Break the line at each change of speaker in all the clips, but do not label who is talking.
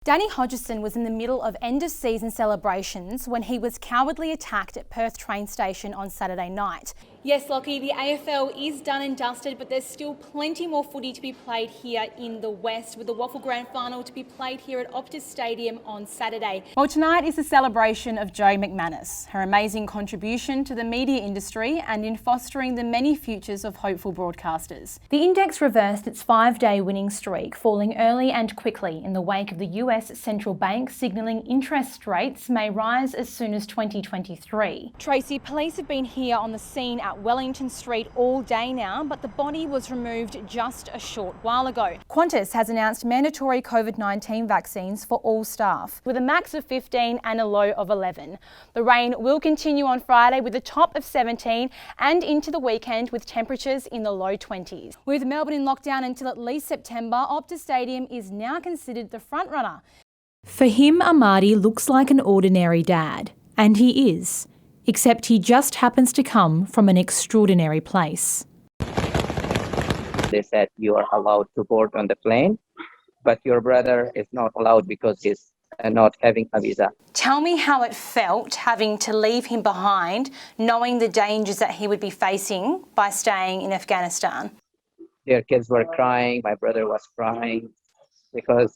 Danny Hodgson was in the middle of end-of-season celebrations when he was cowardly attacked at Perth train station on Saturday night. Yes, Lockie, the AFL is done and dusted, but there's still plenty more footy to be played here in the West, with the Waffle Grand Final to be played here at Optus Stadium on Saturday. Well, tonight is a celebration of Jo McManus, her amazing contribution to the media industry and in fostering the many futures of hopeful broadcasters. The index reversed its 5-day winning streak, falling early and quickly in the wake of the US central bank signalling interest rates may rise as soon as 2023. Tracy, police have been here on the scene at Wellington Street all day now, but the body was removed just a short while ago. Qantas has announced mandatory COVID-19 vaccines for all staff, with a max of 15 and a low of 11. The rain will continue on Friday with a top of 17 and into the weekend with temperatures in the low 20s. With Melbourne in lockdown until at least September, Optus Stadium is now considered the front-runner.
Fahim Ahmadi looks like an ordinary dad, and he is. Except he just happens to come from an extraordinary place.
They said you are allowed to board on the plane, but your brother is not allowed because he's not having a visa.
Tell me how it felt having to leave him behind, knowing the dangers that he would be facing by staying in Afghanistan.
Their kids were crying, my brother was crying, because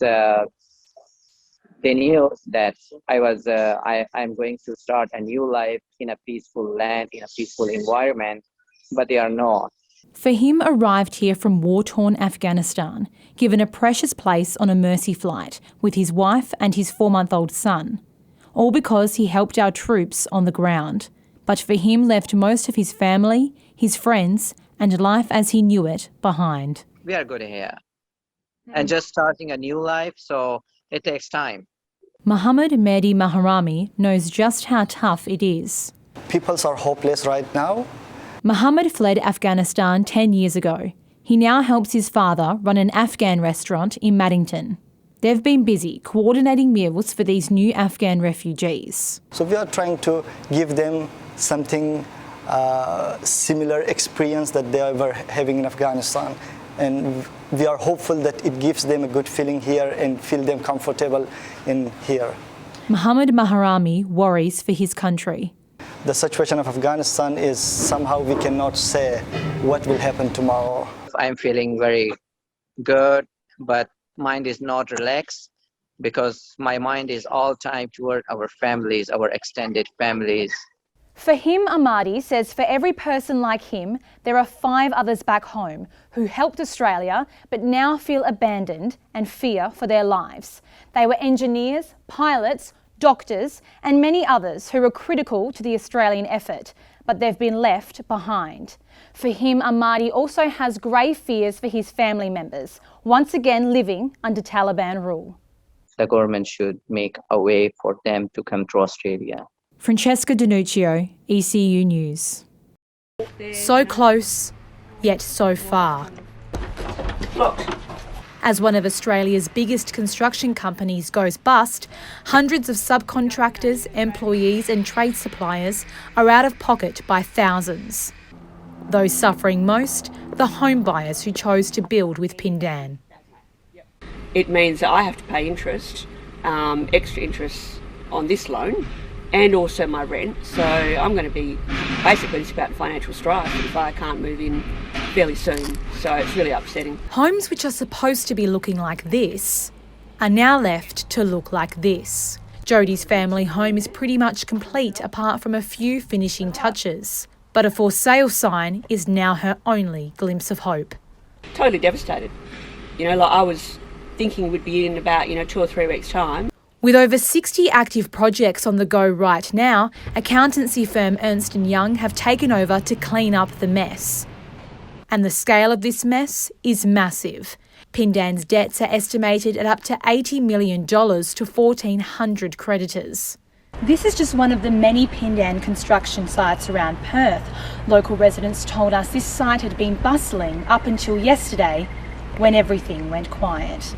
they knew that I'm going to start a new life in a peaceful land, in a peaceful environment, but they are not.
Fahim arrived here from war-torn Afghanistan, given a precious place on a Mercy flight with his wife and his 4-month-old son, all because he helped our troops on the ground. But Fahim left most of his family, his friends, and life as he knew it behind.
We are good here, and just starting a new life, so it takes time.
Muhammad Mehdi Mahrami knows just how tough it is.
People are hopeless right now.
Muhammad fled Afghanistan 10 years ago. He now helps his father run an Afghan restaurant in Maddington. They've been busy coordinating meals for these new Afghan refugees.
So we are trying to give them something similar experience that they were having in Afghanistan. And we are hopeful that it gives them a good feeling here and feel them comfortable in here.
Muhammad Mahrami worries for his country.
The situation of Afghanistan is somehow we cannot say what will happen tomorrow.
I'm feeling very good, but mind is not relaxed because my mind is all time toward our families, our extended families.
Fahim Ahmadi says for every person like him, there are 5 others back home who helped Australia but now feel abandoned and fear for their lives. They were engineers, pilots, doctors and many others who were critical to the Australian effort, but they've been left behind. Fahim Ahmadi also has grave fears for his family members, once again living under Taliban rule.
The government should make a way for them to come to Australia.
Francesca Danuccio, ECU News. So close, yet so far. As one of Australia's biggest construction companies goes bust, hundreds of subcontractors, employees and trade suppliers are out of pocket by thousands. Those suffering most, the home buyers who chose to build with Pindan.
It means that I have to pay interest, extra interest on this loan, and also my rent. So I'm going to be basically just about financial strife if I can't move in fairly soon. So it's really upsetting.
Homes which are supposed to be looking like this are now left to look like this. Jodie's family home is pretty much complete apart from a few finishing touches. But a for sale sign is now her only glimpse of hope.
Totally devastated. You know, like I was thinking we'd be in about, 2 or 3 weeks' time.
With over 60 active projects on the go right now, accountancy firm Ernst & Young have taken over to clean up the mess. And the scale of this mess is massive. Pindan's debts are estimated at up to $80 million to 1,400 creditors. This is just one of the many Pindan construction sites around Perth. Local residents told us this site had been bustling up until yesterday when everything went quiet.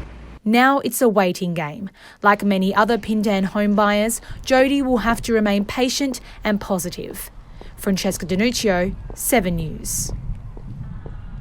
Now it's a waiting game. Like many other Pindan home buyers, Jodie will have to remain patient and positive. Francesca Danuccio, 7 News.